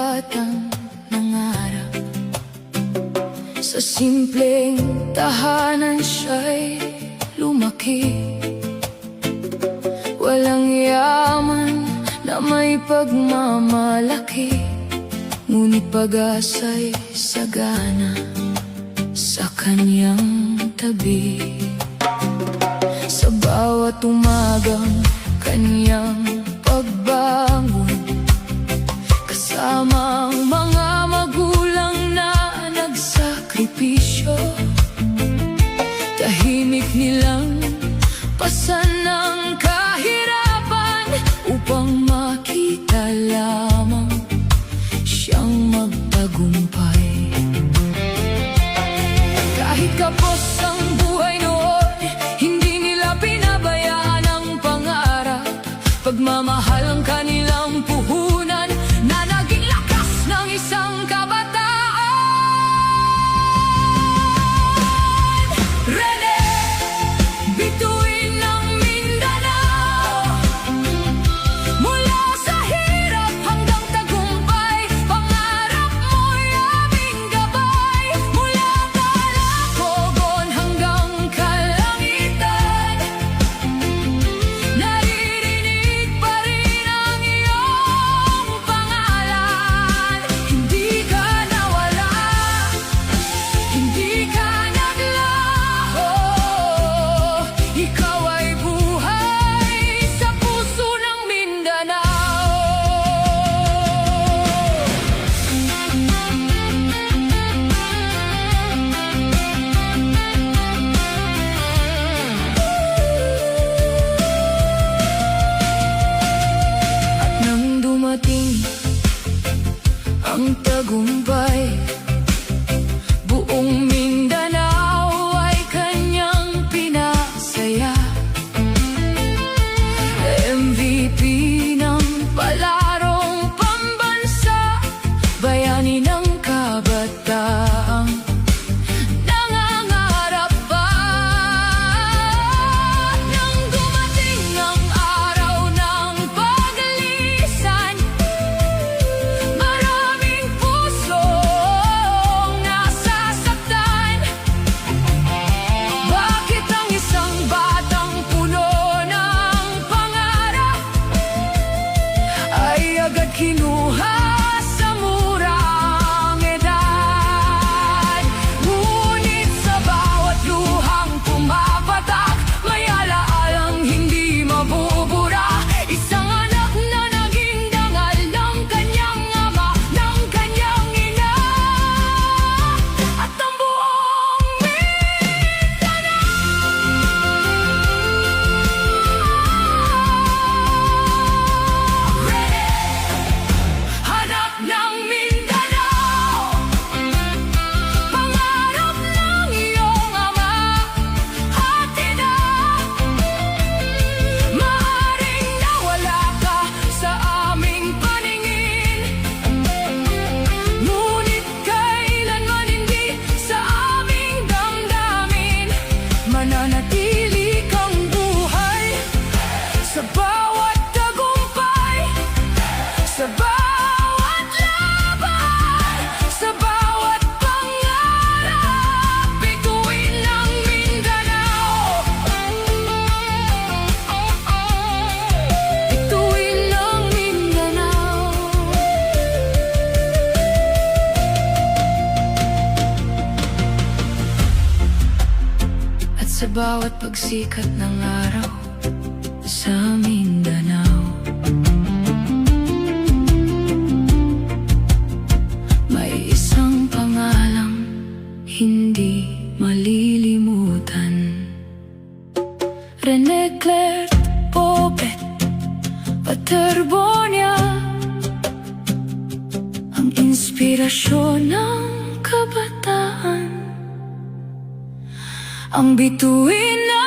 batang nangarap sa simpleng tahanan siya'y lumaki. Walang yaman na may pagmamalaki, ngunit pag-asa'y sagana sa kanyang tabi. Sa bawat umagang kanyang pagbangon, kasama ang mga magulang na nagsakripisyo, tahimik nilang pasan ng kahirapan upang makita lamang siyang magtagumpay. Kahit kapos ang buhay noon, hindi nila pinabayaan ang pangarap. Pagmamahal ang kanilang puhunan na naging lakas ng isang kabataan. Rene, bituin ng Mindanao, mula sa hirap hanggang tagumpay, pangarap mo'y aming gabay. Mula Calacogon hanggang kalangitan, naririnig pa rin ang iyong pangalan. Hindi ka nawala, hindi ka naglaho, ikaw ay buhay sa puso ng Mindanao. At nang dumating ang tagumpay, buong Mindanao ay kanyang pinasaya. MVP ng palarong pambansa, bayani ng kabataang nangangarap pa. Nang dumating ang araw ng paglisan, maraming pusong nasasaktan. Bakit ang isang batang puno ng pangarap ay agad kinuha sa murang edad? Ngunit sa bawat luhang pumapatak, may alaalang hindi mabubura. Isang anak na naging dangal ng kanyang ama, ng kanyang ina, at ang buong Mindanao. Hanap ng Mindanao, pangarap ng iyong ama, hatid na. Maaaring nawala ka sa aming paningin, ngunit kailanman hindi sa aming damdamin. Mananatili kang buhay sa bawat tagumpay, sa bawat laban, sa bawat pangarap. Bituin ng Mindanao, bituin ng Mindanao. At sa bawat pagsikat ng araw sa Mindanao, may isang pangalang hindi malilimutan. Rene Claire Pobet Paterbonia, ang inspirasyon ng kabataan, ang bituin na